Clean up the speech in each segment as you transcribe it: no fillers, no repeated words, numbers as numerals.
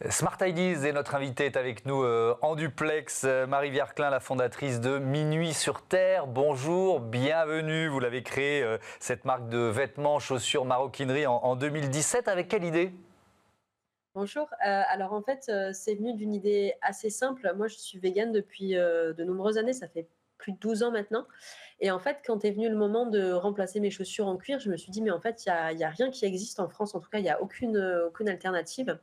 Smart Ideas et notre invitée est avec nous en duplex, Marie Vierclin, la fondatrice de Minuit sur Terre. Bonjour, bienvenue. Vous l'avez créé, cette marque de vêtements, chaussures, maroquinerie en 2017. Avec quelle idée? Bonjour. Alors en fait, c'est venu d'une idée assez simple. Moi, je suis végane depuis, de nombreuses années, ça fait plus de 12 ans maintenant et en fait, quand est venu le moment de remplacer mes chaussures en cuir, je me suis dit: «Mais en fait, il y a rien qui existe en France, en tout cas, il y a aucune alternative»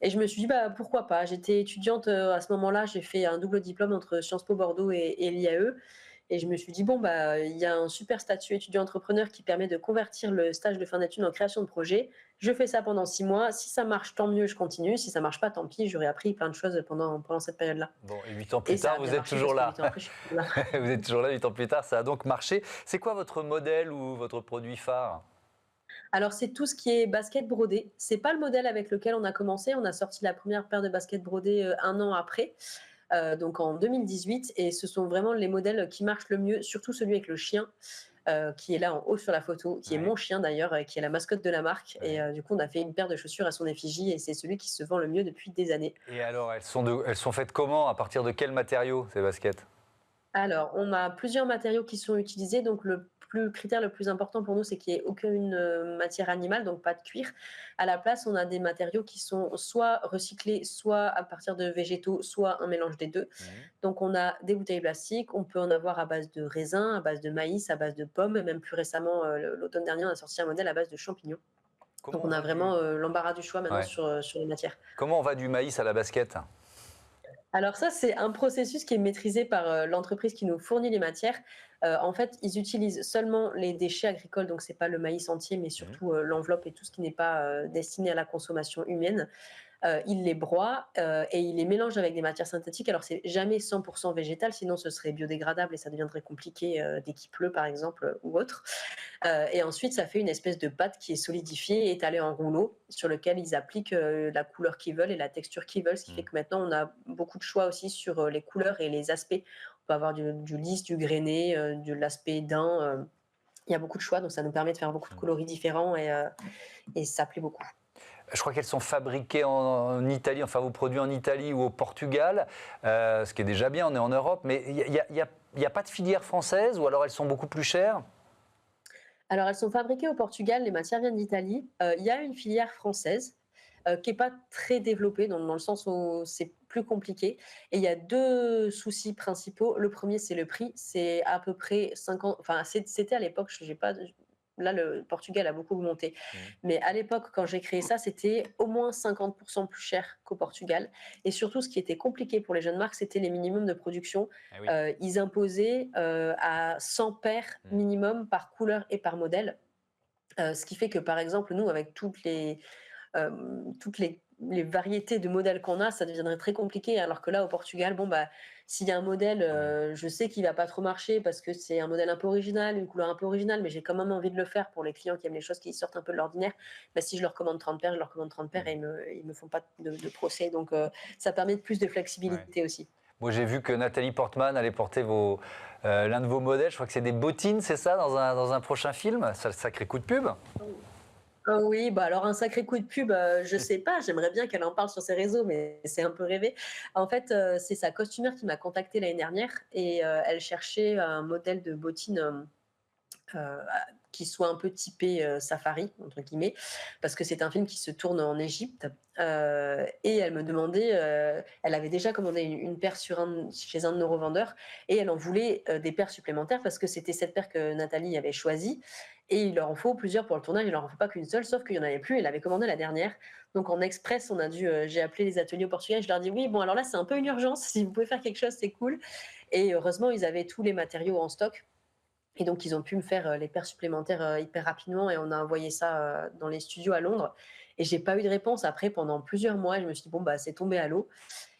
et je me suis dit: «Bah, pourquoi pas?» J'étais étudiante, à ce moment-là, j'ai fait un double diplôme entre Sciences Po Bordeaux et l'IAE et je me suis dit: «Bon, bah, il y a un super statut étudiant-entrepreneur qui permet de convertir le stage de fin d'études en création de projet. Je fais ça pendant 6 mois. Si ça marche, tant mieux, je continue. Si ça marche pas, tant pis, j'aurais appris plein de choses pendant cette période-là» Bon, et 8 ans et plus ça tard, a bien vous êtes marché parce toujours que là. 8 ans après, je suis toujours là. Vous êtes toujours là, 8 ans plus tard, ça a donc marché. C'est quoi votre modèle ou votre produit phare? Alors, c'est tout ce qui est basket brodé. C'est pas le modèle avec lequel on a commencé. On a sorti la première paire de baskets brodées, 1 an après, donc en 2018 et ce sont vraiment les modèles qui marchent le mieux, surtout celui avec le chien, qui est là en haut sur la photo, qui est Ouais, mon chien d'ailleurs, qui est la mascotte de la marque et ouais. du coup, on a fait une paire de chaussures à son effigie et c'est celui qui se vend le mieux depuis des années. Et alors, elles sont faites comment? À partir de quels matériaux, ces baskets? Alors, on a plusieurs matériaux qui sont utilisés. Donc, critère le plus important pour nous, c'est qu'il n'y ait aucune matière animale, donc pas de cuir. À la place, on a des matériaux qui sont soit recyclés, soit à partir de végétaux, soit un mélange des deux. Mhm. Donc, on a des bouteilles plastiques, on peut en avoir à base de raisin, à base de maïs, à base de pommes. Même plus récemment, l'automne dernier, on a sorti un modèle à base de champignons. Donc, Comment on on a va vraiment du... l'embarras du choix maintenant Ouais. sur les matières. Comment on va du maïs à la basket? Alors ça, c'est un processus qui est maîtrisé par, l'entreprise qui nous fournit les matières. En fait, ils utilisent seulement les déchets agricoles, donc c'est pas le maïs entier, mais Mhm. surtout, l'enveloppe et tout ce qui n'est pas, destiné à la consommation humaine. Ils les broient, et ils les mélangent avec des matières synthétiques. Alors c'est jamais 100 végétal, sinon ce serait biodégradable et ça deviendrait compliqué, dès qu'il pleut par exemple, ou autre. Et ensuite, ça fait une espèce de pâte qui est solidifiée, étalée en rouleau, sur lequel ils appliquent la couleur qu'ils veulent et la texture qu'ils veulent, ce qui fait Mhm. que maintenant, on a beaucoup de choix aussi sur les couleurs et les aspects. On peut avoir du lisse, du grainé, de l'aspect daim. Il y a beaucoup de choix, donc ça nous permet de faire beaucoup de coloris différents et ça plaît beaucoup. Je crois qu'elles sont fabriquées en Italie, enfin vos produits en Italie ou au Portugal, ce qui est déjà bien, on est en Europe, mais il y a pas de filière française ou alors elles sont beaucoup plus chères? Alors, elles sont fabriquées au Portugal, les matières viennent d'Italie. Il y a une filière française qui n'est pas très développée, dans le sens où c'est plus compliqué. Et il y a deux soucis principaux. Le premier, c'est le prix. C'est à peu près 50. Enfin, c'était à l'époque, j'ai pas. Là, le Portugal a beaucoup augmenté. Mhm. Mais à l'époque, quand j'ai créé ça, c'était au moins 50% plus cher qu'au Portugal. Et surtout, ce qui était compliqué pour les jeunes marques, c'était les minimums de production. Eh oui. Ils imposaient à 100 paires Mhm. minimum par couleur et par modèle. Ce qui fait que, par exemple, nous, avec toutes les variétés de modèles qu'on a, ça deviendrait très compliqué. Alors que là, au Portugal, bon, bah, s'il y a un modèle, Mhm. je sais qu'il va pas trop marcher parce que c'est un modèle un peu original, une couleur un peu originale, mais j'ai quand même envie de le faire pour les clients qui aiment les choses qui sortent un peu de l'ordinaire. Bah, si je leur commande 30 paires, je leur commande 30 paires et Mhm. ils me font pas de procès. Donc, ça permet de plus de Ouais. flexibilité aussi. Moi, j'ai vu que Nathalie Portman allait porter l'un de vos modèles. Je crois que c'est des bottines, c'est ça, dans un prochain film. Sacré coup de pub. Oui, bah, alors un sacré coup de pub, je sais pas, j'aimerais bien qu'elle en parle sur ses réseaux, mais c'est un peu rêvé. En fait, c'est sa costumeur qui m'a contactée l'année dernière et elle cherchait un modèle de bottines, heu, qui soit un peu typé, «safari» entre guillemets, parce que c'est un film qui se tourne en Égypte, et elle me demandait, elle avait déjà commandé une paire chez un de nos revendeurs et elle en voulait, des paires supplémentaires parce que c'était cette paire que Nathalie avait choisie et il leur en faut plusieurs pour le tournage, il leur en faut pas qu'une seule, sauf qu'il y en avait plus, elle avait commandé la dernière. Donc en express, j'ai appelé les ateliers au Portugal, je leur ai dit: «Oui, bon alors là, c'est un peu une urgence, si vous pouvez faire quelque chose, c'est cool» et heureusement, ils avaient tous les matériaux en stock et donc, ils ont pu me faire les paires supplémentaires hyper rapidement et on a envoyé ça dans les studios à Londres. Et j'ai pas eu de réponse après pendant plusieurs mois. Je me suis dit, bon, bah, c'est tombé à l'eau.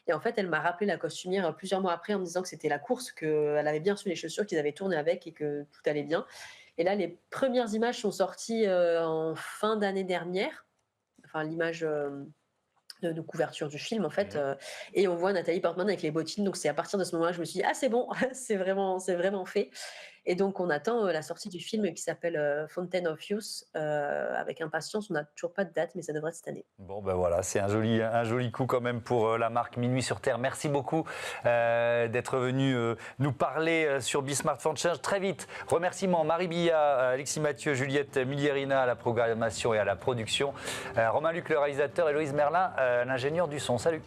Et en fait, elle m'a rappelé la costumière plusieurs mois après en me disant que c'était la course, qu'elle avait bien reçu les chaussures, qu'ils avaient tourné avec et que tout allait bien. Et là, les premières images sont sorties en fin d'année dernière. Enfin, l'image de couverture du film, en fait. Mhm. Et on voit Nathalie Portman avec les bottines. Donc, c'est à partir de ce moment-là que je me suis dit, ah, c'est bon, c'est vraiment fait. Et donc, on attend la sortie du film qui s'appelle Fountain of Youth avec impatience. On n'a toujours pas de date, mais ça devrait être cette année. Bon, ben voilà, c'est un joli coup quand même pour la marque Minuit sur Terre. Merci beaucoup d'être venu nous parler sur Bismart Phone Change. Très vite, remerciements Marie Billa, Alexis Mathieu, Juliette Milierina à la programmation et à la production, Romain Luc le réalisateur, Héloïse Merlin l'ingénieur du son. Salut.